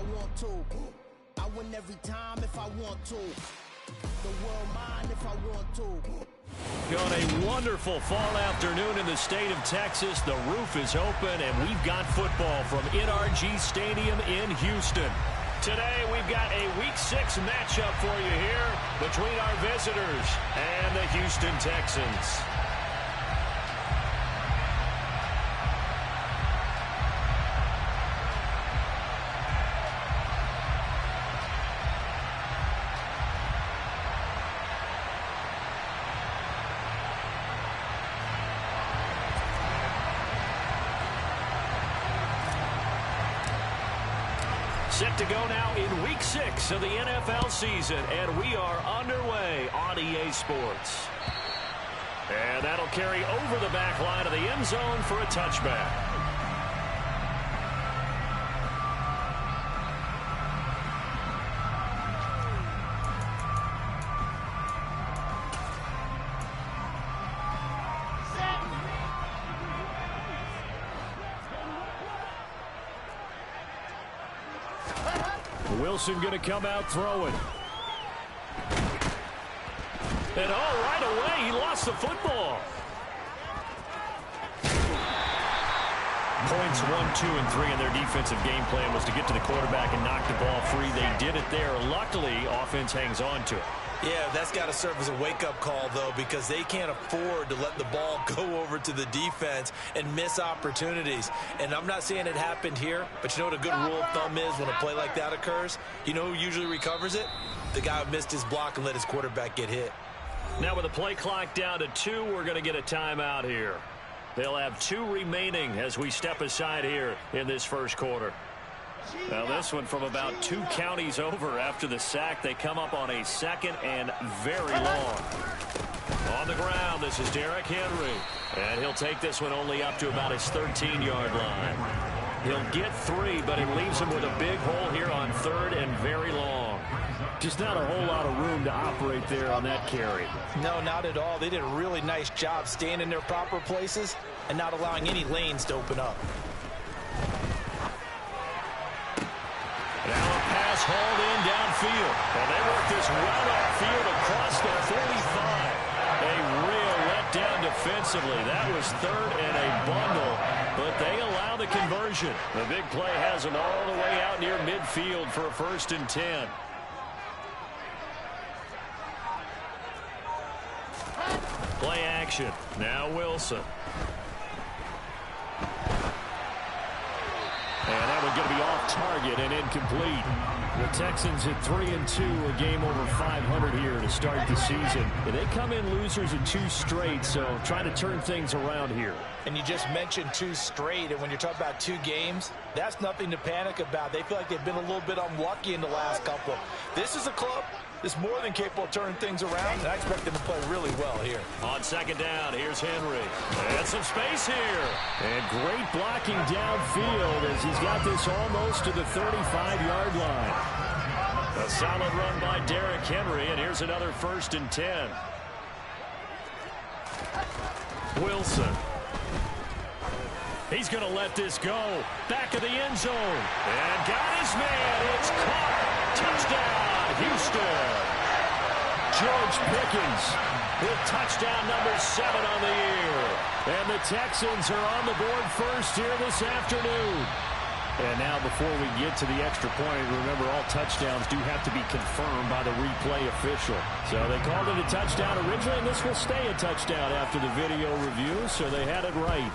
I want to. I win every time if I want to. The world mine if I want to. On a wonderful fall afternoon in the state of Texas, the roof is open, and we've got football from NRG Stadium in Houston. Today, we've got a Week 6 matchup for you here between our visitors and the Houston Texans. Set to go now in Week 6 of the NFL season, and we are underway on EA Sports. And that'll carry over the back line of the end zone for a touchback. Wilson going to come out throwing. And right away, he lost the football. Points 1, 2, and 3 in their defensive game plan was to get to the quarterback and knock the ball free. They did it there. Luckily, offense hangs on to it. Yeah, that's got to serve as a wake-up call, though, because they can't afford to let the ball go over to the defense and miss opportunities. And I'm not saying it happened here, but you know what a good rule of thumb is when a play like that occurs? You know who usually recovers it? The guy who missed his block and let his quarterback get hit. Now with the play clock down to 2, we're going to get a timeout here. They'll have 2 remaining as we step aside here in this first quarter. Now this one from about 2 counties over after the sack. They come up on a second and very long. On the ground, this is Derrick Henry. And he'll take this one only up to about his 13-yard line. He'll get 3, but it leaves him with a big hole here on 3rd and very long. Just not a whole lot of room to operate there on that carry. No, not at all. They did a really nice job staying in their proper places and not allowing any lanes to open up. Now a pass hauled in downfield. And they work this route upfield across the 45. A real letdown defensively. That was 3rd and a bundle, but they allow the conversion. The big play has them all the way out near midfield for a 1st and 10. Play action. Now Wilson. And that one's going to be off target and incomplete. The Texans at 3-2, a game over 500 here to start the season. And they come in losers in 2 straight, so trying to turn things around here. And you just mentioned 2 straight, and when you're talking about 2 games, that's nothing to panic about. They feel like they've been a little bit unlucky in the last couple. This is a club that's more than capable of turning things around, and I expect them to play really well here. On 2nd down, here's Henry. And some space here. And great blocking downfield as he's got this almost to the 35-yard line. A solid run by Derrick Henry, and here's another 1st and 10. Wilson. He's going to let this go. Back of the end zone. And got his man. It's caught. Touchdown. Houston. George Pickens with touchdown number 7 on the year. And the Texans are on the board first here this afternoon. And now before we get to the extra point, remember all touchdowns do have to be confirmed by the replay official. So they called it a touchdown originally, and this will stay a touchdown after the video review, so they had it right.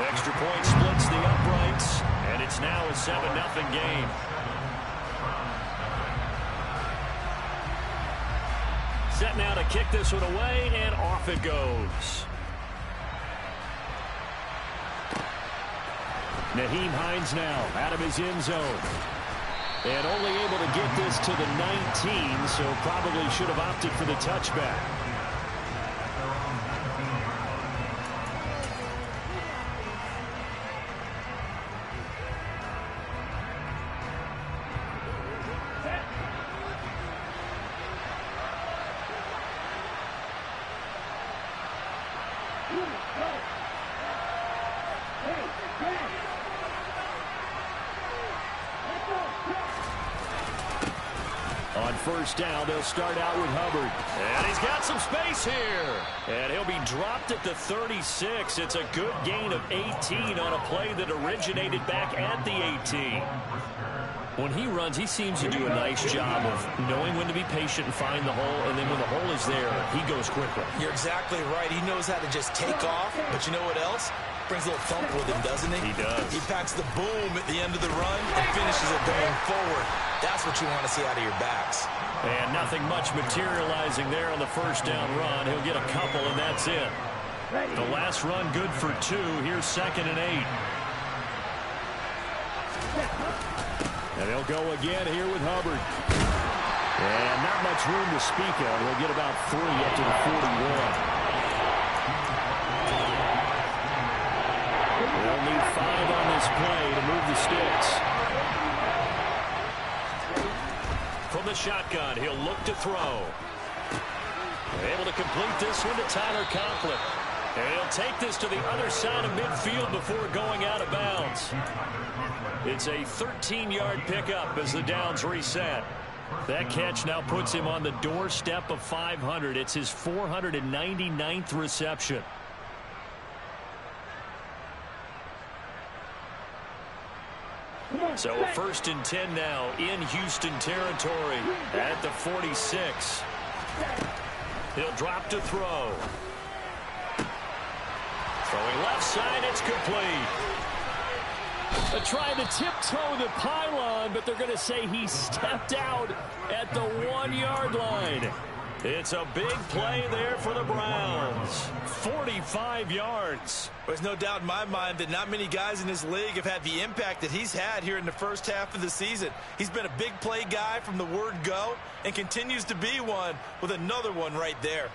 The extra point splits the uprights, and it's now a 7-0 game. Set now to kick this one away, and off it goes. Nyheim Hines now out of his end zone. And only able to get this to the 19, so probably should have opted for the touchback. On first down, they'll start out with Hubbard. And he's got some space here. And he'll be dropped at the 36. It's a good gain of 18 on a play that originated back at the 18. When he runs, he seems to do a nice job of knowing when to be patient and find the hole, and then when the hole is there, he goes quickly. You're exactly right. He knows how to just take off, but you know what else? Brings a little thump with him, doesn't he? He does. He packs the boom at the end of the run and finishes it going forward. That's what you want to see out of your backs. And nothing much materializing there on the first down run. He'll get a couple, and that's it. The last run good for 2. Here's 2nd and 8. And they'll go again here with Hubbard. And not much room to speak of. He'll get about 3 up to the 41. They'll need 5 on this play to move the sticks. From the shotgun, he'll look to throw. Able to complete this one to Tyler Conklin. And he'll take this to the other side of midfield before going out of bounds. It's a 13-yard pickup as the downs reset. That catch now puts him on the doorstep of 500. It's his 499th reception. So 1st and 10 now in Houston territory at the 46. He'll drop to throw. Throwing left side, it's complete. They're trying to tiptoe the pylon, but they're going to say he stepped out at the 1-yard line. It's a big play there for the Browns. 45 yards. There's no doubt in my mind that not many guys in this league have had the impact that he's had here in the first half of the season. He's been a big play guy from the word go and continues to be one with another one right there.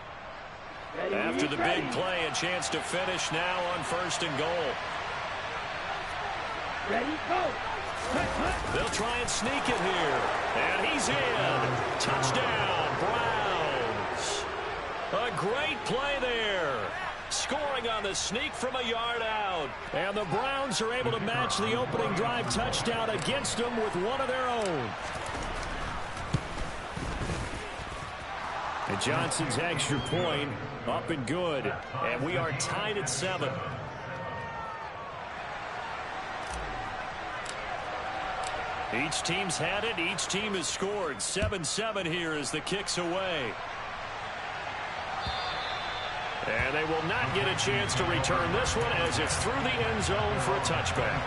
After the big play, a chance to finish now on 1st and goal. Ready, go. They'll try and sneak it here. And he's in. Touchdown, Browns. A great play there. Scoring on the sneak from a yard out. And the Browns are able to match the opening drive touchdown against them with one of their own. And Johnson's extra point up and good. And we are tied at 7. Each team's had it. Each team has scored. 7-7 here as the kick's away. And they will not get a chance to return this one as it's through the end zone for a touchback.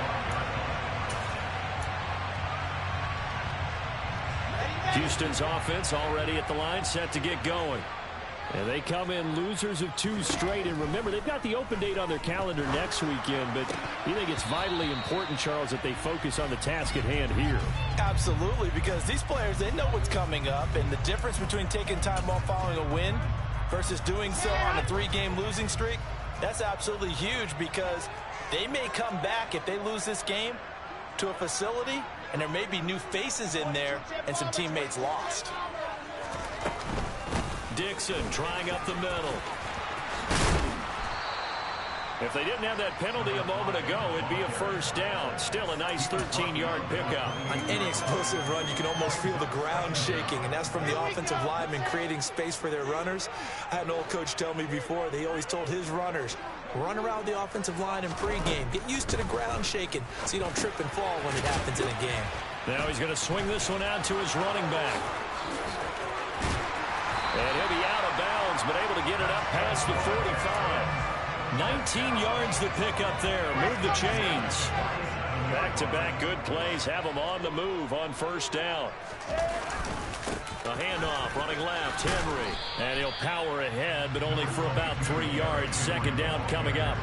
Houston's offense already at the line, set to get going. And they come in losers of 2 straight. And remember, they've got the open date on their calendar next weekend. But you think it's vitally important, Charles, that they focus on the task at hand here. Absolutely, because these players, they know what's coming up. And the difference between taking time off following a win versus doing so on a 3-game losing streak, that's absolutely huge because they may come back if they lose this game to a facility, and there may be new faces in there and some teammates lost. Dixon trying up the middle. If they didn't have that penalty a moment ago, it'd be a first down. Still a nice 13-yard pickup. On any explosive run, you can almost feel the ground shaking, and that's from the offensive linemen creating space for their runners. I had an old coach tell me before, they always told his runners, run around the offensive line in pregame. Get used to the ground shaking so you don't trip and fall when it happens in a game. Now he's going to swing this one out to his running back. And he'll be out of bounds, but able to get it up past the 45. 19 yards to pick up there. Move the chains. Back-to-back good plays have them on the move on first down. A handoff running left, Henry. And he'll power ahead, but only for about 3 yards. Second down coming up.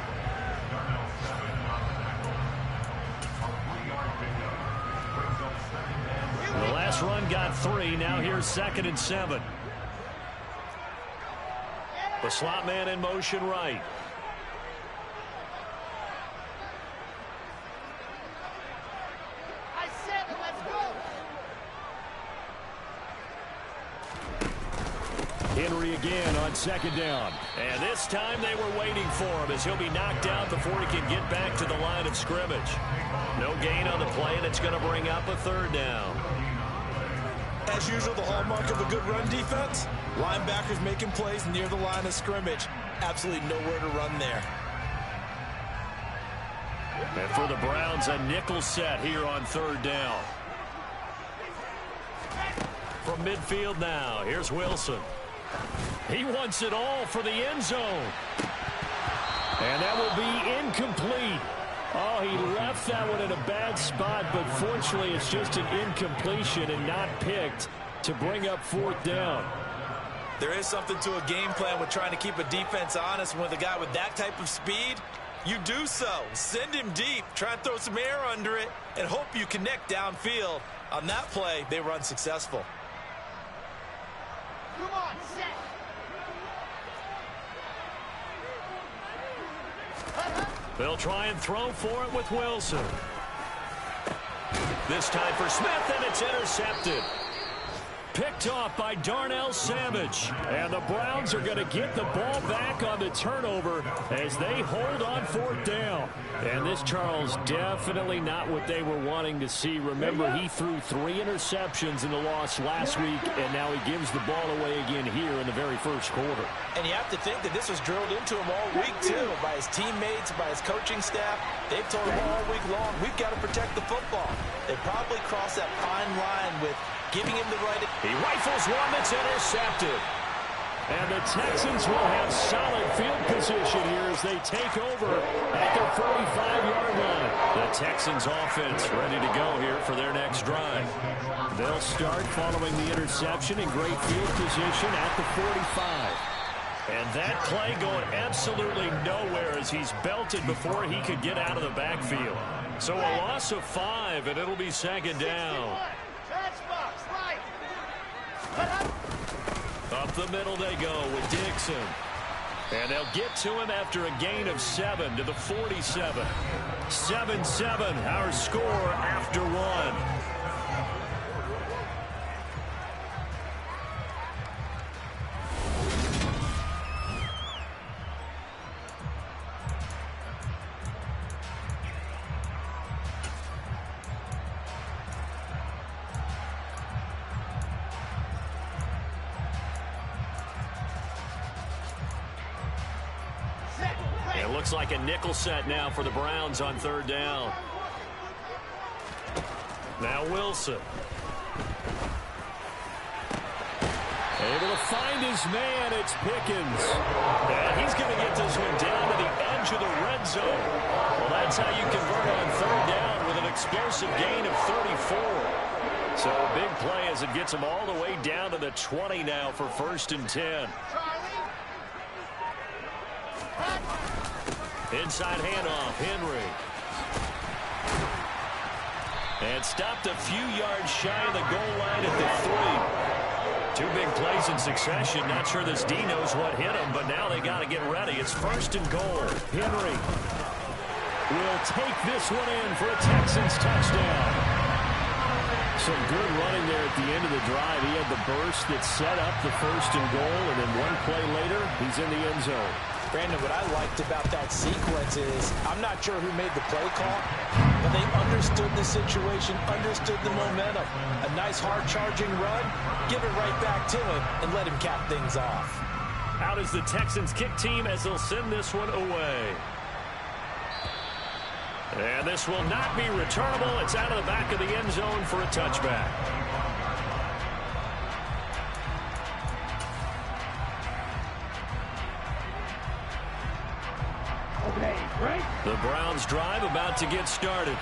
The last run got 3. Now here's 2nd and 7. The slot man in motion right. Henry again on 2nd down. And this time they were waiting for him as he'll be knocked out before he can get back to the line of scrimmage. No gain on the play, and it's going to bring up a 3rd down. As usual, the hallmark of a good run defense, linebackers making plays near the line of scrimmage. Absolutely nowhere to run there. And for the Browns, a nickel set here on third down. From midfield now, here's Wilson. He wants it all for the end zone. And that will be incomplete. Oh, he left that one in a bad spot, but fortunately it's just an incompletion and not picked to bring up fourth down. There is something to a game plan with trying to keep a defense honest. With a guy with that type of speed, you do so. Send him deep, try and throw some air under it, and hope you connect downfield. On that play, they were unsuccessful. Come on, set. They'll try and throw for it with Wilson. This time for Smith, and it's intercepted. Picked off by Darnell Savage. And the Browns are going to get the ball back on the turnover as they hold on fourth down. And this, Charles, definitely not what they were wanting to see. Remember, he threw 3 interceptions in the loss last week, and now he gives the ball away again here in the very first quarter. And you have to think that this was drilled into him all week, too, by his teammates, by his coaching staff. They've told him all week long, we've got to protect the football. They probably crossed that fine line with giving him the right. He rifles one that's intercepted. And the Texans will have solid field position here as they take over at their 45-yard line. The Texans offense ready to go here for their next drive. They'll start following the interception in great field position at the 45. And that play going absolutely nowhere as he's belted before he could get out of the backfield. So a loss of 5, and it'll be second down. Up the middle they go with Dixon. And they'll get to him after a gain of 7 to the 47. 7-7, our score after 1. It looks like a nickel set now for the Browns on third down. Now Wilson. Able to find his man. It's Pickens. And he's going to get this one down to the edge of the red zone. Well, that's how you convert on third down with an explosive gain of 34. So a big play as it gets him all the way down to the 20 now for 1st and 10. Inside handoff, Henry. And stopped a few yards shy of the goal line at the 3. 2 big plays in succession. Not sure this D knows what hit him, but now they got to get ready. It's 1st and goal. Henry will take this one in for a Texans touchdown. Some good running there at the end of the drive. He had the burst that set up the 1st and goal, and then one play later, he's in the end zone. Brandon, what I liked about that sequence is I'm not sure who made the play call, but they understood the situation, understood the momentum. A nice hard-charging run, give it right back to him, and let him cap things off. Out is the Texans kick team as they'll send this one away. And this will not be returnable. It's out of the back of the end zone for a touchback. The Browns drive about to get started.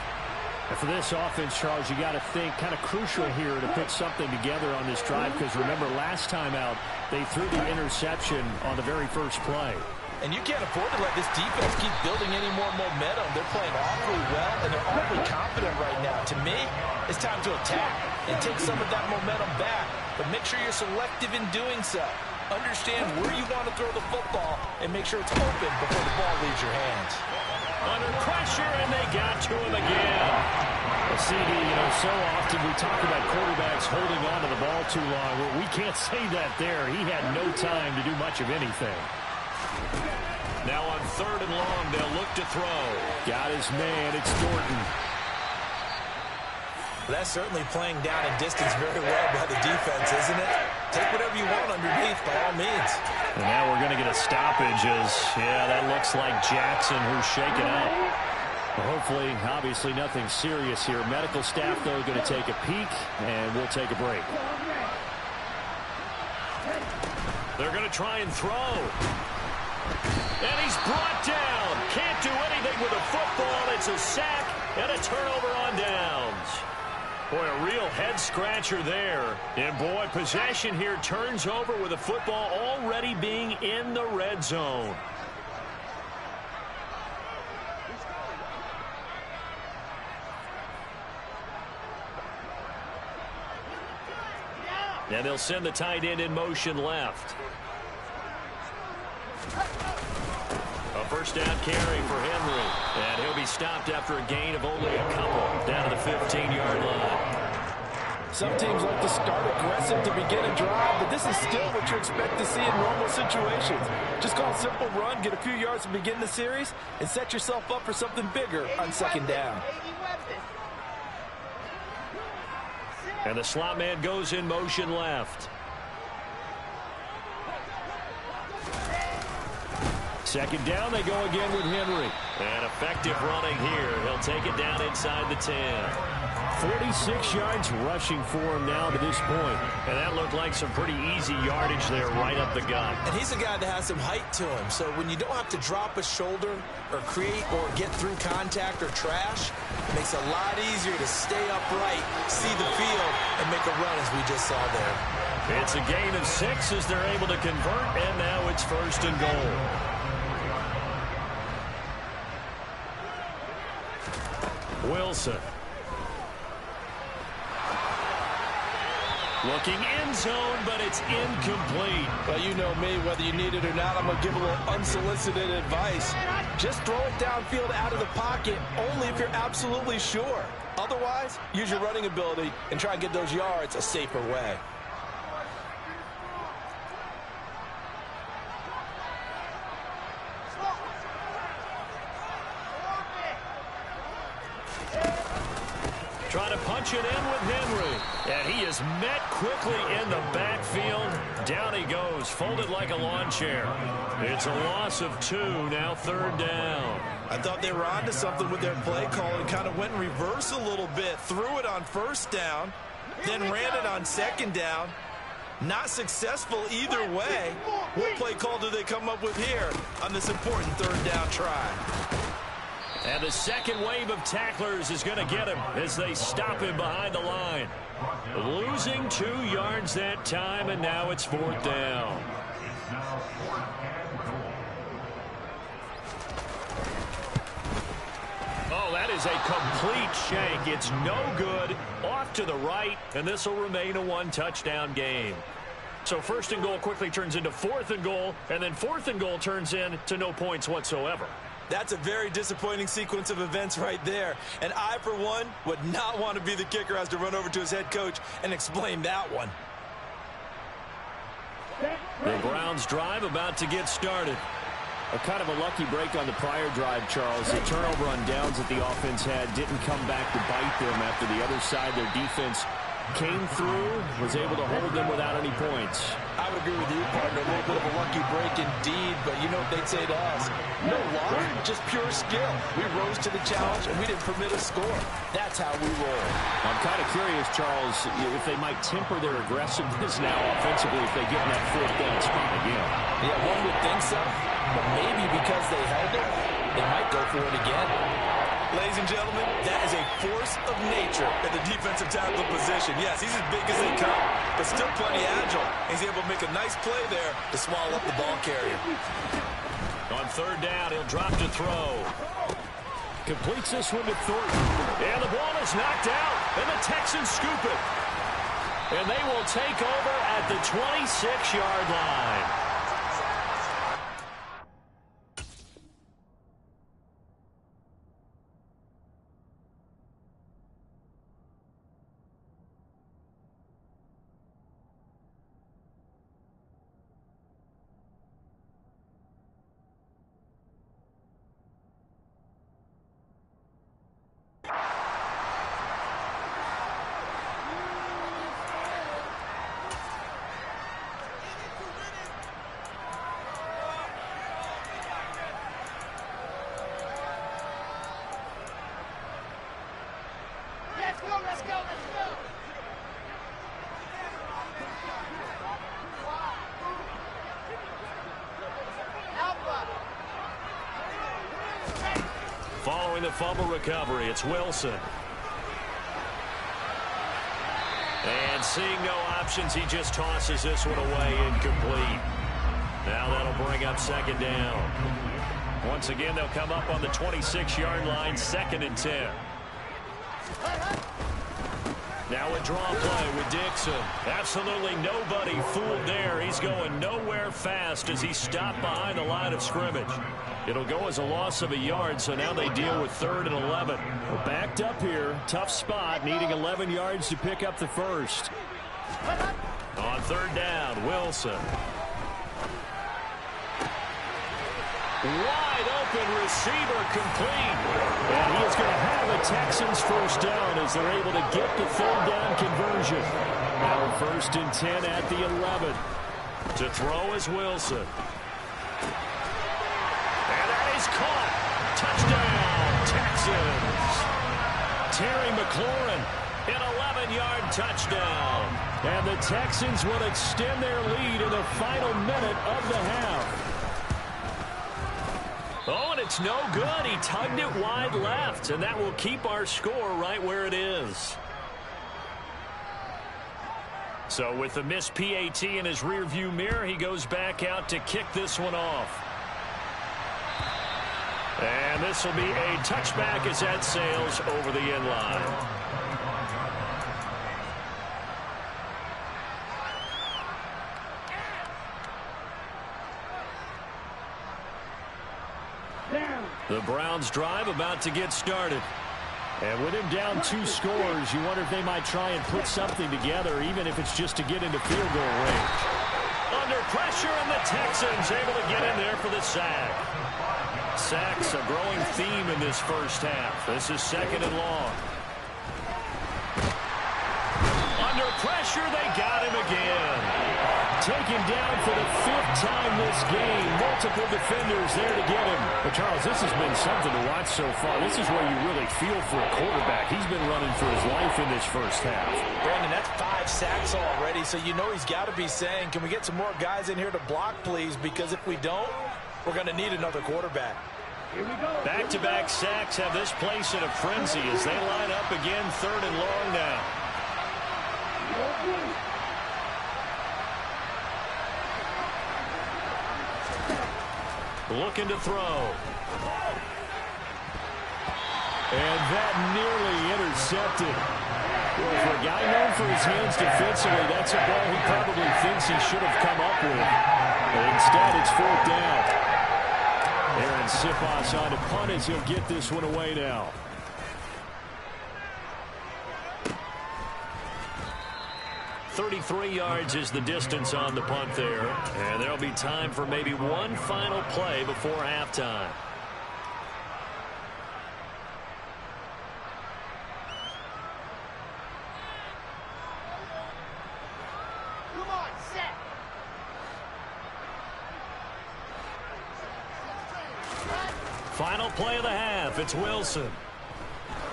And for this offense, Charles, you got to think kind of crucial here to put something together on this drive, because remember last time out they threw the interception on the very first play. And you can't afford to let this defense keep building any more momentum. They're playing awfully well, and they're awfully confident right now. To me, it's time to attack and take some of that momentum back. But make sure you're selective in doing so. Understand where you want to throw the football and make sure it's open before the ball leaves your hands. Under pressure, and they got to him again. Well, CD, so often we talk about quarterbacks holding on to the ball too long. Well, we can't say that there. He had no time to do much of anything. Now on 3rd and long, they'll look to throw. Got his man. It's Thornton. That's certainly playing down in distance very well by the defense, isn't it? Take whatever you want underneath, by all means. And now we're going to get a stoppage as, yeah, that looks like Jackson who's shaken up. Well, hopefully, obviously nothing serious here. Medical staff, though, going to take a peek, and we'll take a break. They're going to try and throw. And he's brought down. Can't do anything with a football. It's a sack and a turnover on downs. Boy, a real head-scratcher there. And, boy, possession here turns over with the football already being in the red zone. And they'll send the tight end in motion left. A first down carry for Henry. And he'll be stopped after a gain of only a couple down to the 15-yard line. Some teams like to start aggressive to begin a drive, but this is still what you expect to see in normal situations. Just call a simple run, get a few yards to begin the series, and set yourself up for something bigger on second down. And the slot man goes in motion left. Second down, they go again with Henry. And effective running here. He'll take it down inside the 10. 46 yards rushing for him now to this point. And that looked like some pretty easy yardage there right up the gut. And he's a guy that has some height to him. So when you don't have to drop a shoulder or create or get through contact or trash, it makes it a lot easier to stay upright, see the field, and make a run as we just saw there. It's a gain of 6 as they're able to convert, and now it's first and goal. Wilson. Looking end zone, but it's incomplete. Well, you know me, whether you need it or not, I'm going to give a little unsolicited advice. Just throw it downfield out of the pocket, only if you're absolutely sure. Otherwise, use your running ability and try and get those yards a safer way. Trying to punch it in with Henry. And he is met quickly in the backfield. Down he goes, folded like a lawn chair. It's a loss of 2, now third down. I thought they were onto something with their play call and kind of went in reverse a little bit. Threw it on first down, then ran it on second down. Not successful either way. What play call do they come up with here on this important third down try? And the second wave of tacklers is going to get him as they stop him behind the line. Losing 2 yards that time, and now it's fourth down. Oh, that is a complete shank. It's no good. Off to the right, and this will remain a 1-touchdown game. So first and goal quickly turns into fourth and goal, and then fourth and goal turns into no points whatsoever. That's a very disappointing sequence of events right there. And I, for one, would not want to be the kicker who has to run over to his head coach and explain that one. The Browns drive about to get started. A kind of a lucky break on the prior drive, Charles. The turnover on downs that the offense had didn't come back to bite them after the other side. Their defense came through, was able to hold them without any points. I would agree with you, partner. A little bit of a lucky break indeed, but you know what they'd say to us? No luck, just pure skill. We rose to the challenge, and we didn't permit a score. That's how we roll. I'm kind of curious, Charles, if they might temper their aggressiveness now offensively if they get in that fourth down spot again. Yeah, one would think so, but maybe because they held it, they might go for it again. Ladies and gentlemen, that is a force of nature at the defensive tackle position. Yes, he's as big as they come, but still plenty agile. He's able to make a nice play there to swallow up the ball carrier. On third down, he'll drop to throw. Completes this one to Thornton. And the ball is knocked out, and the Texans scoop it. And they will take over at the 26-yard line. Following the fumble recovery, it's Wilson. And seeing no options, he just tosses this one away, incomplete. Now that'll bring up second down. Once again, they'll come up on the 26-yard line, 2nd and 10. Now a draw play with Dixon. Absolutely nobody fooled there. He's going nowhere fast as he stopped behind the line of scrimmage. It'll go as a loss of a yard, so now they deal with 3rd and 11. We're backed up here. Tough spot, needing 11 yards to pick up the first. On 3rd down, Wilson. Wide open receiver complete. And he is going to have a Texans first down as they're able to get the 3rd down conversion. Now 1st and 10 at the 11. To throw is Wilson. And that is caught. Touchdown, Texans. Terry McLaurin, an 11-yard touchdown. And the Texans will extend their lead in the final minute of the half. Oh, and it's no good. He tugged it wide left, and that will keep our score right where it is. So with the missed PAT in his rearview mirror, he goes back out to kick this one off. And this will be a touchback as that sails over the end line. The Browns drive about to get started. And with him down 2 scores, you wonder if they might try and put something together, even if it's just to get into field goal range. Under pressure, and the Texans able to get in there for the sack. Sacks a growing theme in this first half. This is 2nd and long. Under pressure, they got him again. Taken down for the 5th time this game. Multiple defenders there to get him. But, Charles, this has been something to watch so far. This is where you really feel for a quarterback. He's been running for his life in this first half. Brandon, that's 5 sacks already, so you know he's got to be saying, can we get some more guys in here to block, please? Because if we don't, we're going to need another quarterback. Back-to-back sacks have this place in a frenzy as they line up again 3rd and long now. Looking to throw. And that nearly intercepted. Well, for a guy known for his hands defensively, that's a ball he probably thinks he should have come up with. But instead, it's 4th down. Aaron Siposs on to punt as he'll get this one away now. .33 yards is the distance on the punt there. And there'll be time for maybe one final play before halftime. Come on, set. Final play of the half. It's Wilson.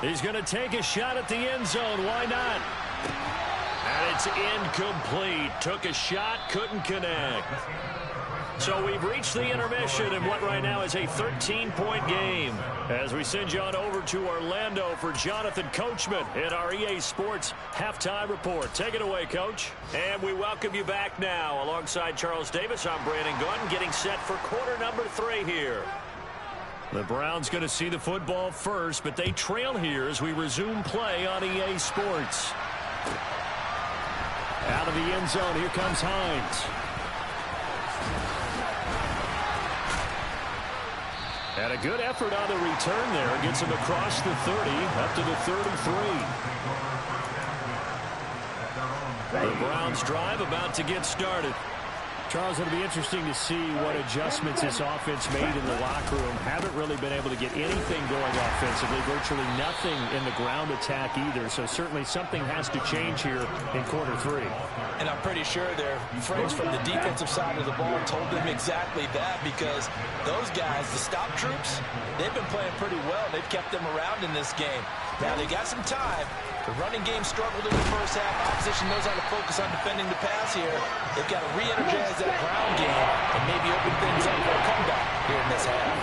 He's going to take a shot at the end zone. Why not? And it's incomplete. Took a shot, couldn't connect. So we've reached the intermission in what right now is a 13-point game. As we send you on over to Orlando for Jonathan Coachman in our EA Sports Halftime Report. Take it away, Coach. And we welcome you back now. Alongside Charles Davis, I'm Brandon Gunn, getting set for quarter number 3 here. The Browns going to see the football first, but they trail here as we resume play on EA Sports. Out of the end zone, here comes Hines. And a good effort on the return there. Gets him across the 30, up to the 33. The Browns drive about to get started. Charles, it'll be interesting to see what adjustments this offense made in the locker room. Haven't really been able to get anything going offensively, virtually nothing in the ground attack either. So certainly something has to change here in quarter 3. And I'm pretty sure their friends from the defensive side of the ball told them exactly that, because those guys, the stop troops, they've been playing pretty well. They've kept them around in this game. Now they got some time. The running game struggled in the first half. Opposition knows how to focus on defending the pass here. They've got to re-energize that ground game and maybe open things up for a comeback here in this half.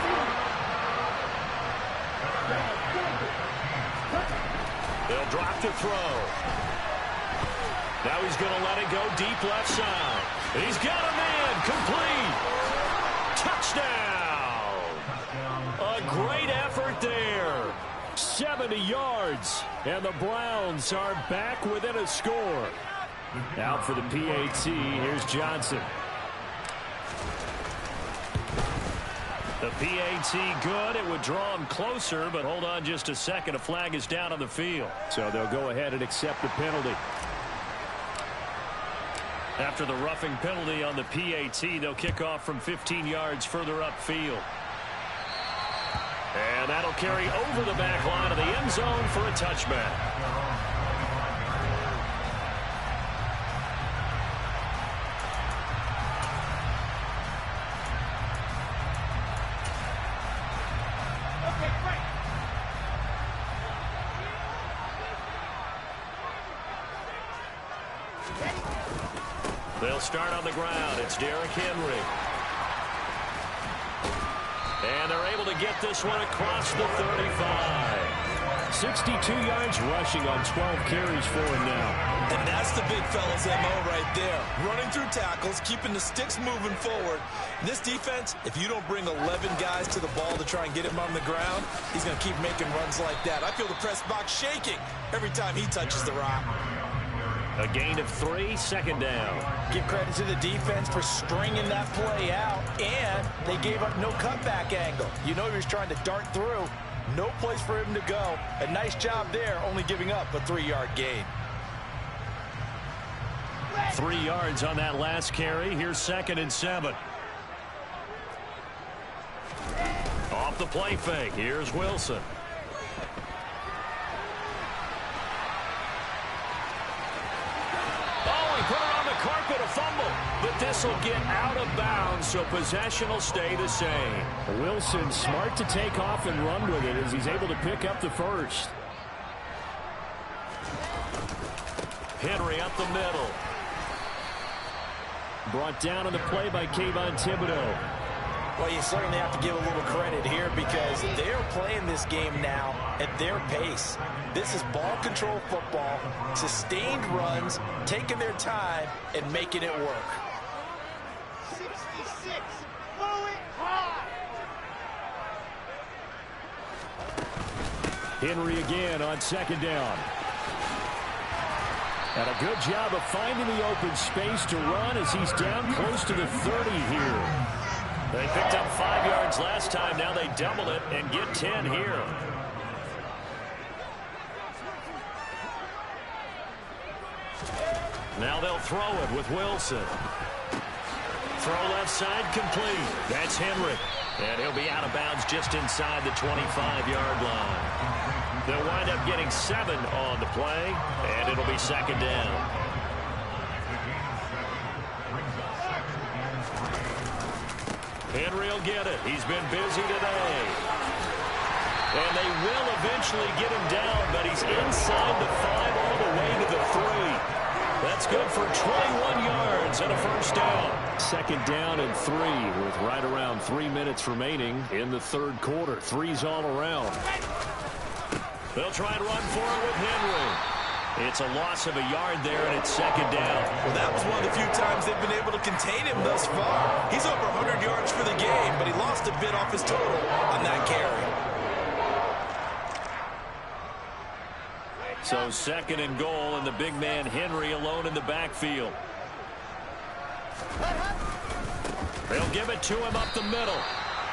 They'll drop to throw. Now he's going to let it go deep left side. He's got a man. Complete. Touchdown. A great effort there. 70 yards, and the Browns are back within a score. Out for the PAT, here's Johnson. The PAT good. It would draw him closer, but hold on just a second. A flag is down on the field. So they'll go ahead and accept the penalty. After the roughing penalty on the PAT, they'll kick off from 15 yards further upfield. And that'll carry over the back line of the end zone for a touchback. They'll start on the ground. It's Derrick Henry. And they're able to get this one across the 35. 62 yards rushing on 12 carries for him now. And that's the big fella's MO right there. Running through tackles, keeping the sticks moving forward. This defense, if you don't bring 11 guys to the ball to try and get him on the ground, he's going to keep making runs like that. I feel the press box shaking every time he touches the rock. A gain of 3, second down. Give credit to the defense for stringing that play out, and they gave up no cutback angle. You know he was trying to dart through. No place for him to go. A nice job there, only giving up a 3-yard gain. 3 yards on that last carry. Here's 2nd and 7. Off the play fake. Here's Wilson. Carpet, a fumble, but this will get out of bounds, so possession will stay the same. Wilson smart to take off and run with it as he's able to pick up the first. Henry up the middle. Brought down on the play by Kayvon Thibodeau. Well, you certainly have to give a little credit here because they're playing this game now at their pace. This is ball control football, sustained runs, taking their time, and making it work. 66, pull it hard. Henry again on 2nd down. And a good job of finding the open space to run as he's down close to the 30 here. They picked up 5 yards last time. Now they double it and get 10 here. Now they'll throw it with Wilson. Throw left side complete. That's Henry. And he'll be out of bounds just inside the 25-yard line. They'll wind up getting 7 on the play, and it'll be 2nd down. Henry will get it. He's been busy today. And they will eventually get him down, but he's inside the 5 all the way to the 3. That's good for 21 yards and a first down. 2nd down and 3 with right around 3 minutes remaining in the 3rd quarter. 3's all around. They'll try and run for it with Henry. It's a loss of a yard there, and it's 2nd down. Well, that was one of the few times they've been able to contain him thus far. He's over 100 yards for the game, but he lost a bit off his total on that carry. So 2nd and goal, and the big man Henry alone in the backfield. They'll give it to him up the middle.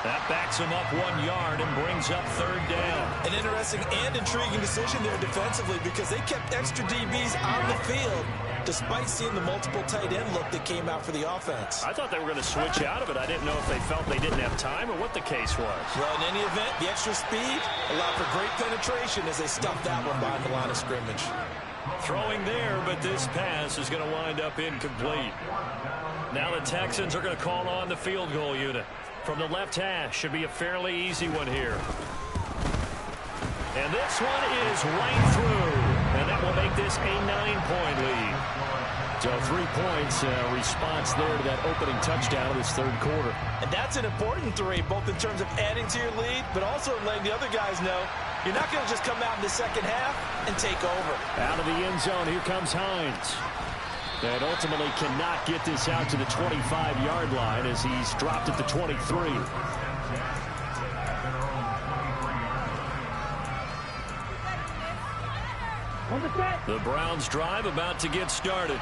That backs him up 1 yard and brings up 3rd down. An interesting and intriguing decision there defensively because they kept extra DBs on the field. despite seeing the multiple tight end look that came out for the offense. I thought they were going to switch out of it. I didn't know if they felt they didn't have time or what the case was. Well, in any event, the extra speed allowed for great penetration as they stuffed that one behind the line of scrimmage. Throwing there, but this pass is going to wind up incomplete. Now the Texans are going to call on the field goal unit. From the left hash, should be a fairly easy one here. And this one is right through. And that will make this a 9-point lead. So 3 points, response there to that opening touchdown of this third quarter. And that's an important 3, both in terms of adding to your lead, but also letting the other guys know you're not going to just come out in the second half and take over. Out of the end zone, here comes Hines. And ultimately cannot get this out to the 25-yard line as he's dropped at the 23. The Browns drive about to get started.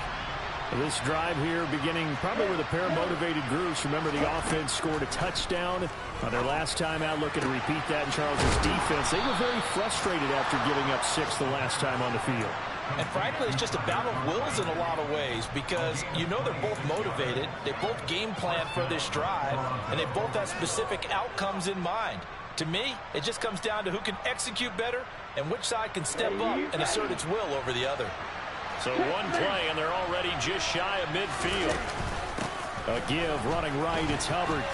This drive here beginning probably with a pair of motivated groups. Remember, the offense scored a touchdown on their last time out, looking to repeat that in Charles's defense. They were very frustrated after giving up 6 the last time on the field. And frankly, it's just a battle of wills in a lot of ways because you know they're both motivated. They both game plan for this drive, and they both have specific outcomes in mind. To me, it just comes down to who can execute better and which side can step up and assert its will over the other. So one play, and they're already just shy of midfield. A give running right. It's Hubbard.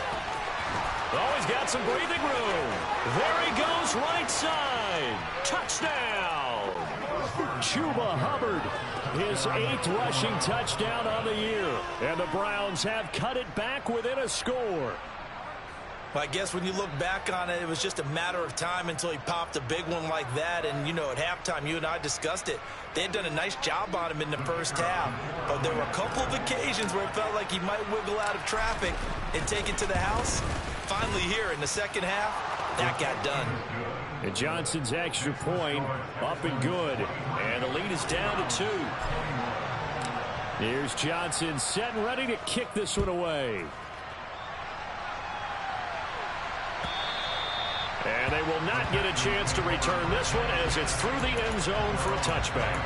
Oh, he's got some breathing room. There he goes, right side. Touchdown. Chuba Hubbard, his 8th rushing touchdown on the year. And the Browns have cut it back within a score. Well, I guess when you look back on it, it was just a matter of time until he popped a big one like that. And, you know, at halftime, you and I discussed it. They had done a nice job on him in the first half. But there were a couple of occasions where it felt like he might wiggle out of traffic and take it to the house. Finally here in the second half, that got done. And Johnson's extra point up and good. And the lead is down to 2. Here's Johnson set and ready to kick this one away. And they will not get a chance to return this one as it's through the end zone for a touchback.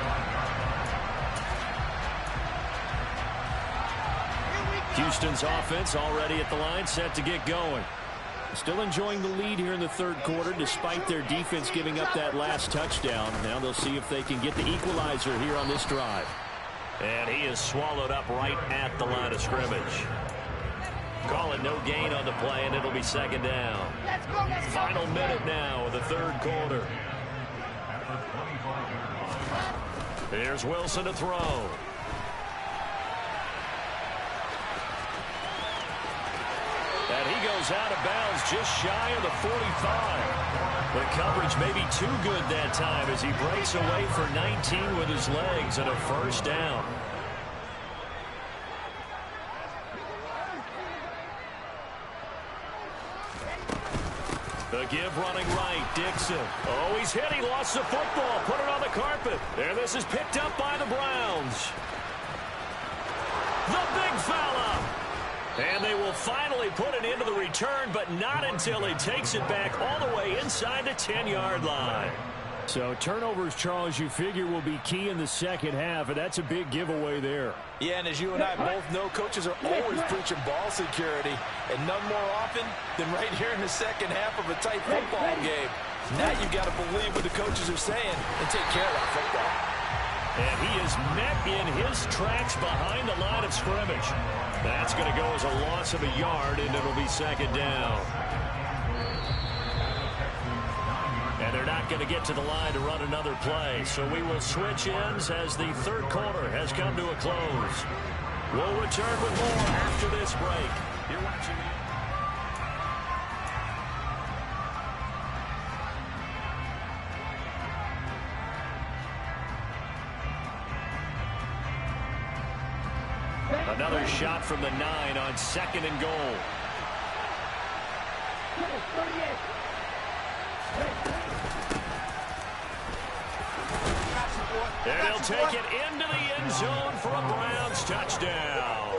Houston's offense already at the line, set to get going. Still enjoying the lead here in the third quarter despite their defense giving up that last touchdown. Now they'll see if they can get the equalizer here on this drive. And he is swallowed up right at the line of scrimmage. Call it no gain on the play, and it'll be second down. Final minute now of the third quarter. Here's Wilson to throw. And he goes out of bounds just shy of the 45. The coverage may be too good that time as he breaks away for 19 with his legs and a first down. The give running right, Dixon. Oh, he's hit. He lost the football. Put it on the carpet. There, this is picked up by the Browns. The big fella. And they will finally put it into the return, but not until he takes it back all the way inside the 10-yard line. So turnovers, Charles, you figure will be key in the second half, and that's a big giveaway there. Yeah, and as you and I both know, coaches are always preaching ball security, and none more often than right here in the second half of a tight football game. Now you've got to believe what the coaches are saying and take care of that football. And he is met in his tracks behind the line of scrimmage. That's going to go as a loss of a yard, and it'll be second down. And they're not going to get to the line to run another play. So we will switch ends as the third quarter has come to a close. We'll return with more after this break. You're watching another shot from the 9 on 2nd and goal. And he'll take it into the end zone for a Browns touchdown.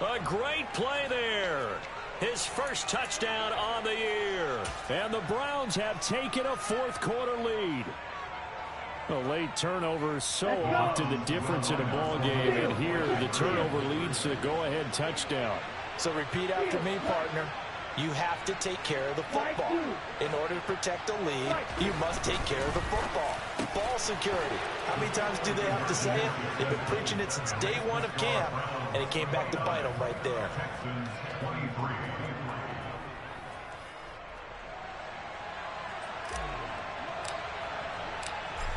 A great play there. His first touchdown on the year. And the Browns have taken a fourth quarter lead. A late turnover is so often the difference in a ball game, and here the turnover leads to the go-ahead touchdown. So repeat after me, partner. You have to take care of the football. In order to protect a lead, you must take care of the football. Ball security. How many times do they have to say it? They've been preaching it since day one of camp, and it came back to bite them right there.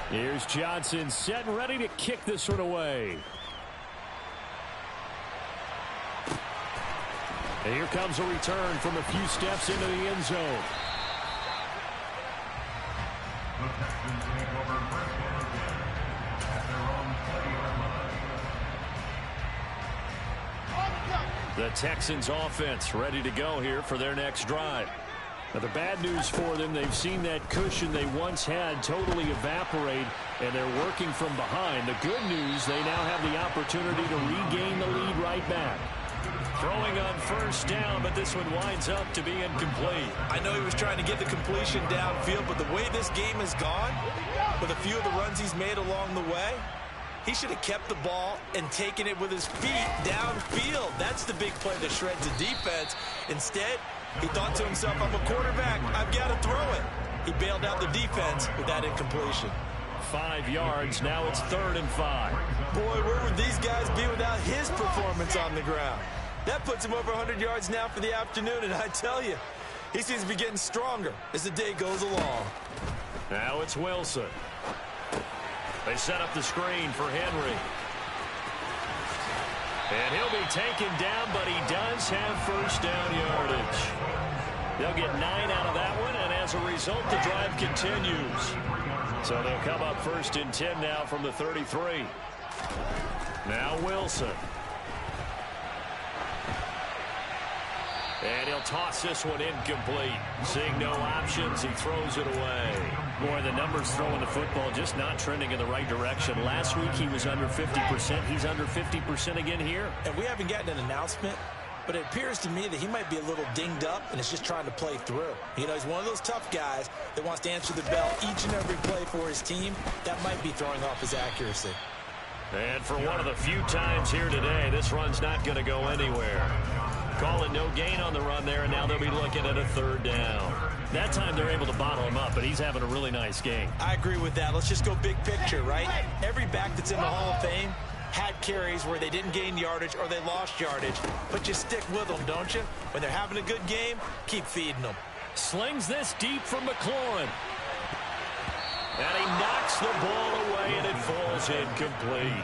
Here's Johnson set and ready to kick this one away. And here comes a return from a few steps into the end zone. The Texans offense ready to go here for their next drive. Now, the bad news for them, they've seen that cushion they once had totally evaporate, and they're working from behind. The good news, they now have the opportunity to regain the lead right back. Throwing on first down, but this one winds up to be incomplete. I know he was trying to get the completion downfield, but the way this game has gone, with a few of the runs he's made along the way, he should have kept the ball and taken it with his feet downfield. That's the big play that shreds the defense. Instead, he thought to himself, I'm a quarterback, I've got to throw it. He bailed out the defense with that incompletion. 5 yards, now it's 3rd and 5. Boy, where would these guys be without his performance on the ground? That puts him over 100 yards now for the afternoon, and I tell you, he seems to be getting stronger as the day goes along. Now it's Wilson. They set up the screen for Henry. And he'll be taken down, but he does have first down yardage. They'll get 9 out of that one, and as a result, the drive continues. So they'll come up 1st and 10 now from the 33. Now Wilson. And he'll toss this one incomplete. Seeing no options, he throws it away. Boy, the numbers throwing the football just not trending in the right direction. Last week he was under 50%. He's under 50% again here. And we haven't gotten an announcement, but it appears to me that he might be a little dinged up and is just trying to play through. You know, he's one of those tough guys that wants to answer the bell each and every play for his team. That might be throwing off his accuracy. And for one of the few times here today, this run's not going to go anywhere. Calling no gain on the run there, and now they'll be looking at a 3rd down. That time they're able to bottle him up, but he's having a really nice game. I agree with that. Let's just go big picture, right? Every back that's in the Hall of Fame had carries where they didn't gain yardage or they lost yardage. But you stick with them, don't you? When they're having a good game, keep feeding them. Slings this deep from McLaurin. And he knocks the ball away, and it falls incomplete.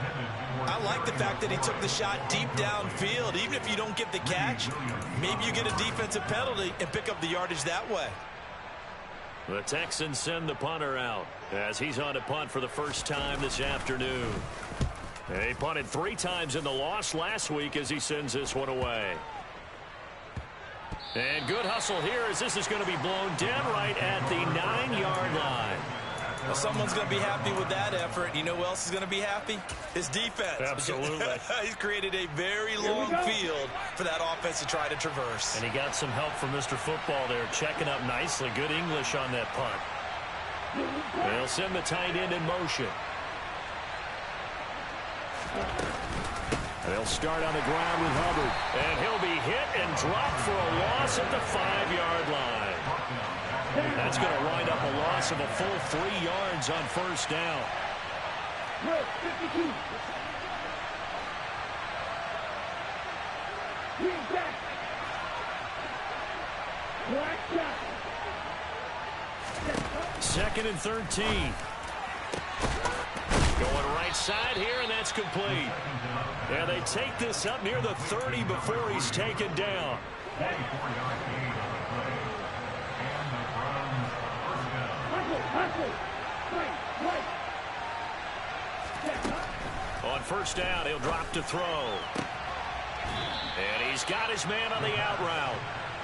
I like the fact that he took the shot deep downfield. Even if you don't get the catch, maybe you get a defensive penalty and pick up the yardage that way. The Texans send the punter out as he's on to punt for the first time this afternoon. He punted 3 times in the loss last week as he sends this one away. And good hustle here as this is going to be blown dead right at the 9-yard line. Well, someone's going to be happy with that effort. You know who else is going to be happy? His defense. Absolutely. He's created a very long field for that offense to try to traverse. And he got some help from Mr. Football there, checking up nicely. Good English on that punt. They'll send the tight end in motion. They'll start on the ground with Hubbard. And he'll be hit and dropped for a loss at the 5-yard line. That's going to wind up a loss of a full 3 yards on first down. Second and 13. Going right side here, and that's complete. And they take this up near the 30 before he's taken down. On first down, he'll drop to throw. And he's got his man on the out route.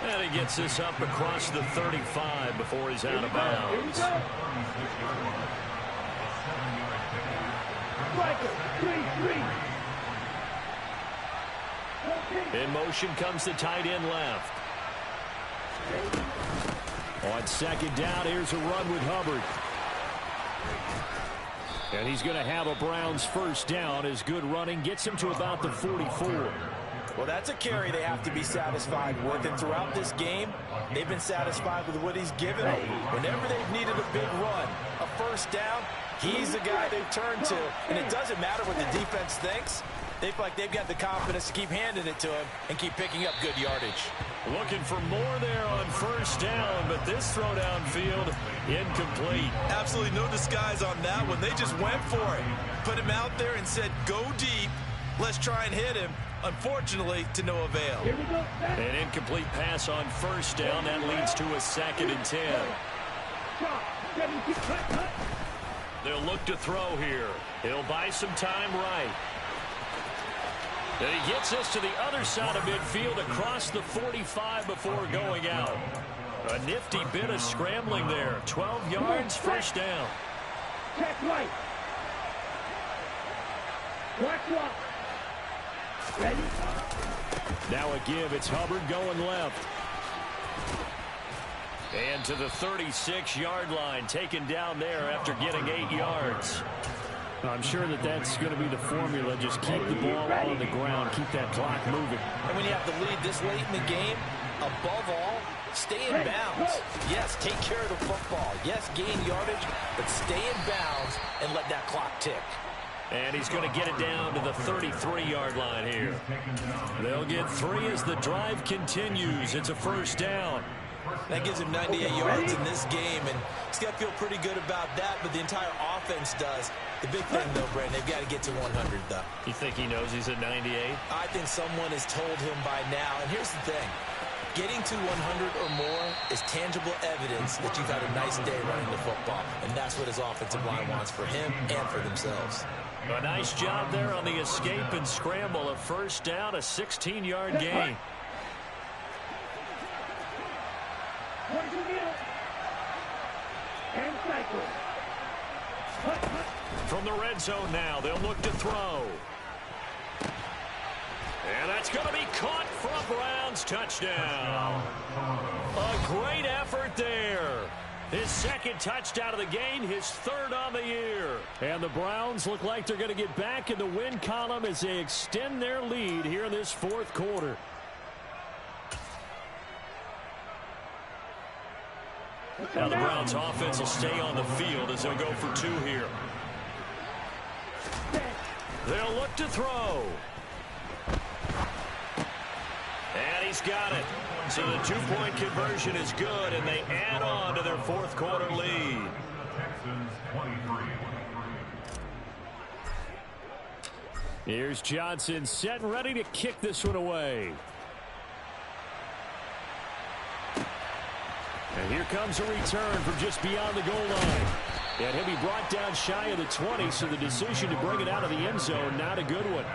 And he gets this up across the 35 before he's out of bounds. In motion comes the tight end left. On second down, here's a run with Hubbard. And he's going to have a Browns first down. His good running gets him to about the 44. Well, that's a carry they have to be satisfied with. And throughout this game, they've been satisfied with what he's given them. Whenever they've needed a big run, a first down, he's the guy they've turned to. And it doesn't matter what the defense thinks. They feel like they've got the confidence to keep handing it to him and keep picking up good yardage. Looking for more there on first down, but this throw downfield incomplete. Absolutely no disguise on that one. They just went for it. Put him out there and said, go deep. Let's try and hit him. Unfortunately, to no avail. An incomplete pass on first down. That leads to a 2nd and 10. They'll look to throw here. He'll buy some time right. And he gets us to the other side of midfield across the 45 before going out. A nifty bit of scrambling there. 12 yards, first down. Check right. Watch what? Ready? Now a give. It's Hubbard going left. And to the 36-yard line, taken down there after getting 8 yards. I'm sure that that's going to be the formula. Just keep the ball on the ground. Keep that clock moving. And when you have the lead this late in the game, above all, stay in bounds. Yes, take care of the football. Yes, gain yardage, but stay in bounds and let that clock tick. And he's going to get it down to the 33-yard line here. They'll get 3 as the drive continues. It's a first down. That gives him 98 yards in this game, and he's got to feel pretty good about that, but the entire offense does. The big thing, though, Brandon, they've got to get to 100, though. You think he knows he's at 98? I think someone has told him by now, and here's the thing. Getting to 100 or more is tangible evidence that you've had a nice day running the football, and that's what his offensive line wants for him and for themselves. A nice job there on the escape and scramble. A first down, a 16-yard gain. From the red zone now, they'll look to throw. And that's going to be caught for a Browns touchdown. A great effort there. His 2nd touchdown of the game, his 3rd on the year. And the Browns look like they're going to get back in the win column as they extend their lead here in this 4th quarter. Now the Browns offense will stay on the field as they'll go for 2 here. They'll look to throw. And he's got it. So the 2-point conversion is good, and they add on to their 4th quarter lead. Here's Johnson set and ready to kick this one away. And here comes a return from just beyond the goal line. And he'll be brought down shy of the 20, so the decision to bring it out of the end zone, not a good one.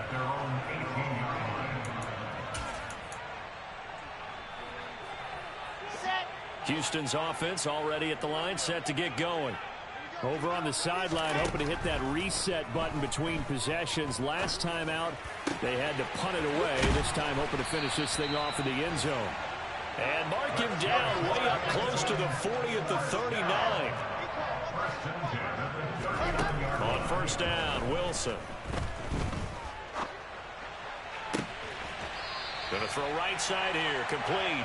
Houston's offense already at the line, set to get going. Over on the sideline, hoping to hit that reset button between possessions. Last time out, they had to punt it away. This time, hoping to finish this thing off in the end zone. And mark him down way up close to the 40 at the 39. On first down, Wilson. Going to throw right side here, complete.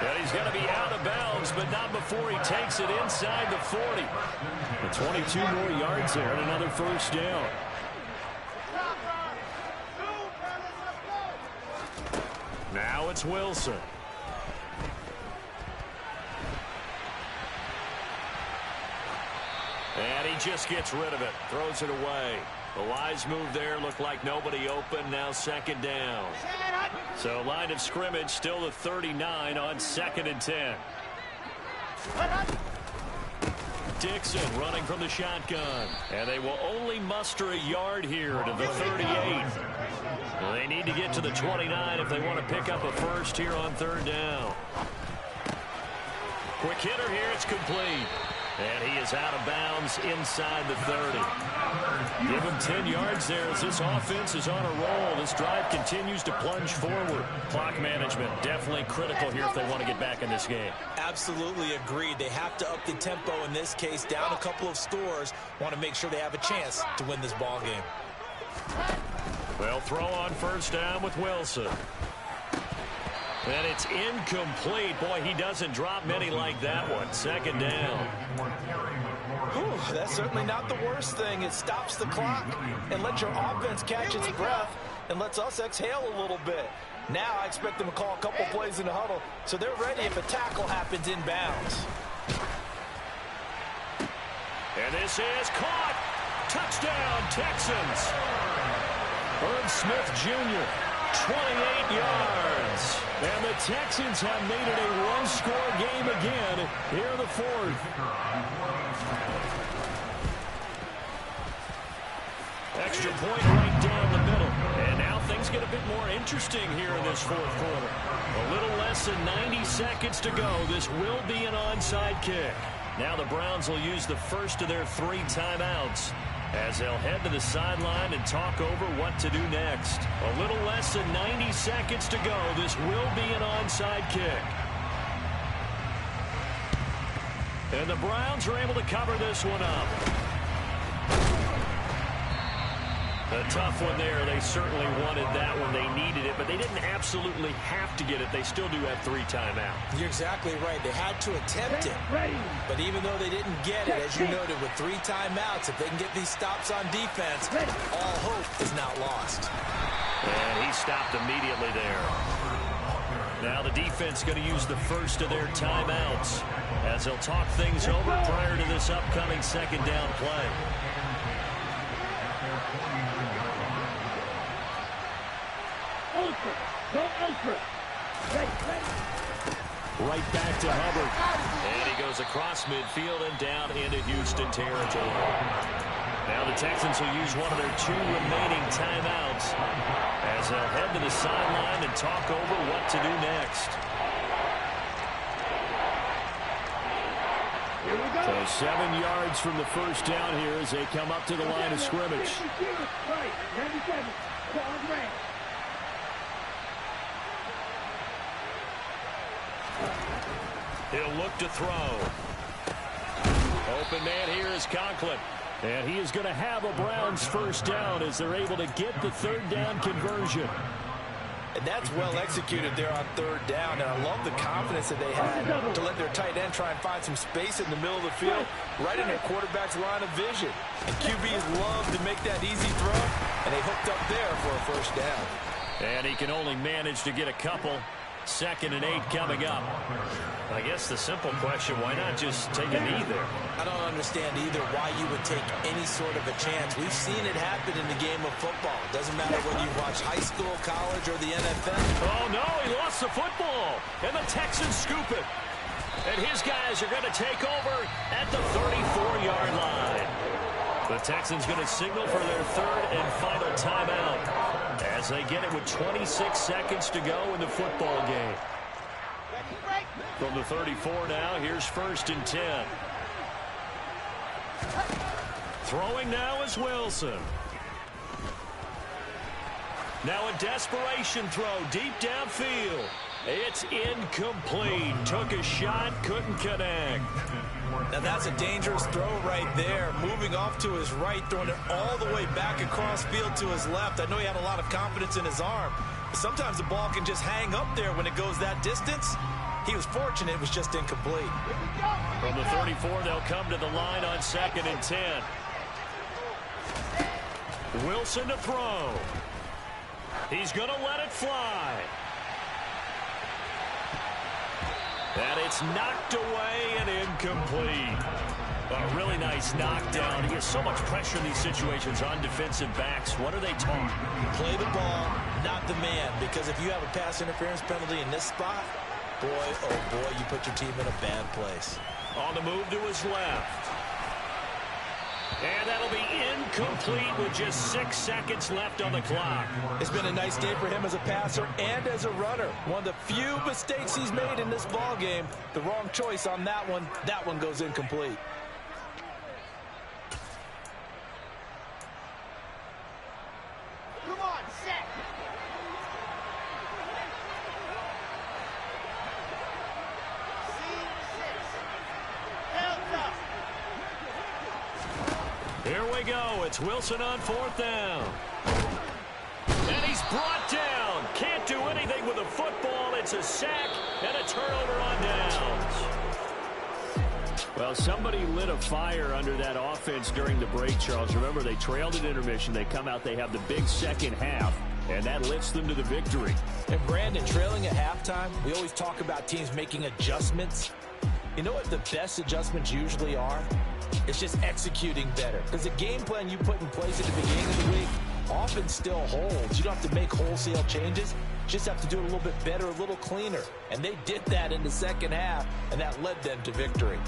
And he's going to be out of bounds, but not before he takes it inside the 40. And 22 more yards there and another first down. Now it's Wilson. And he just gets rid of it, throws it away. The wise move there, looked like nobody open, now 2nd down. So line of scrimmage still the 39 on 2nd and 10. Dixon running from the shotgun. And they will only muster a yard here to the 38. They need to get to the 29 if they want to pick up a first here on 3rd down. Quick hitter here, it's complete. And he is out of bounds inside the 30. Give him 10 yards there as this offense is on a roll. This drive continues to plunge forward. Clock management definitely critical here if they want to get back in this game. Absolutely agreed. They have to up the tempo in this case, down a couple of scores. Want to make sure they have a chance to win this ball game. They'll throw on first down with Wilson. And it's incomplete. Boy, he doesn't drop many like that one. Second down. Whew, that's certainly not the worst thing. It stops the clock and lets your offense catch its breath and lets us exhale a little bit. Now I expect them to call a couple plays in the huddle so they're ready if a tackle happens inbounds. And this is caught. Touchdown, Texans. Herb Smith Jr., 28 yards. And the Texans have made it a one-score game again here in the fourth. Extra point right down the middle. And now things get a bit more interesting here in this fourth quarter. A little less than 90 seconds to go. This will be an onside kick. Now the Browns will use the first of their 3 timeouts as they'll head to the sideline and talk over what to do next. A little less than 90 seconds to go. This will be an onside kick. And the Browns are able to cover this one up. A tough one there. They certainly wanted that one. They needed it, but they didn't absolutely have to get it. They still do have 3 timeouts. You're exactly right. They had to attempt it. But even though they didn't get it, as you noted, with 3 timeouts, if they can get these stops on defense, all hope is not lost. And he stopped immediately there. Now the defense going to use the first of their timeouts as they'll talk things over prior to this upcoming second down play. Right back to Hubbard. And he goes across midfield and down into Houston territory. Now the Texans will use one of their 2 remaining timeouts as they'll head to the sideline and talk over what to do next. So 7 yards from the first down here as they come up to the line of scrimmage. He'll look to throw. Open man here is Conklin. And he is going to have a Browns first down as they're able to get the 3rd down conversion. And that's well executed there on 3rd down. And I love the confidence that they had to let their tight end try and find some space in the middle of the field, right in their quarterback's line of vision. And QBs love to make that easy throw, and they hooked up there for a first down. And he can only manage to get a couple. 2nd and 8 coming up. I guess the simple question, why not just take a knee there? I don't understand either why you would take any sort of a chance. We've seen it happen in the game of football. Doesn't matter whether you watch high school, college, or the NFL. Oh, no, he lost the football. And the Texans scoop it. And his guys are going to take over at the 34-yard line. The Texans going to signal for their 3rd and final timeout as they get it with 26 seconds to go in the football game. From the 34 now, here's 1st and 10. Throwing now is Wilson. Now a desperation throw deep downfield. It's incomplete. Took a shot, couldn't connect. Now that's a dangerous throw right there. Moving off to his right, throwing it all the way back across field to his left. I know he had a lot of confidence in his arm. But sometimes the ball can just hang up there when it goes that distance. He was fortunate it was just incomplete. From the 34, they'll come to the line on 2nd and 10. Wilson to throw. He's going to let it fly. And it's knocked away and incomplete. A really nice knockdown. He has so much pressure in these situations on defensive backs. What are they taught? Play the ball, not the man. Because if you have a pass interference penalty in this spot, boy, oh boy, you put your team in a bad place. On the move to his left. And that'll be incomplete with just 6 seconds left on the clock. It's been a nice day for him as a passer and as a runner. One of the few mistakes he's made in this ball game. The wrong choice on that one. That one goes incomplete. set. Here we go. It's Wilson on 4th down. And he's brought down. Can't do anything with the football. It's a sack and a turnover on downs. Well, somebody lit a fire under that offense during the break, Charles. Remember, they trailed at intermission. They come out, they have the big second half, and that lifts them to the victory. And Brandon, trailing at halftime, we always talk about teams making adjustments. You know what the best adjustments usually are? It's just executing better. Because the game plan you put in place at the beginning of the week often still holds. You don't have to make wholesale changes. You just have to do it a little bit better, a little cleaner. And they did that in the second half, and that led them to victory.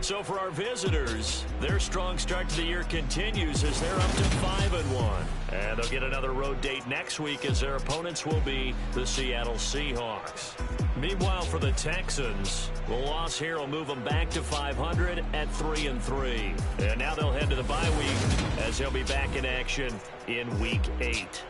So for our visitors, their strong start to the year continues as they're up to 5-1. And they'll get another road date next week as their opponents will be the Seattle Seahawks. Meanwhile, for the Texans, the loss here will move them back to 500 at 3-3. And now they'll head to the bye week as they'll be back in action in Week 8.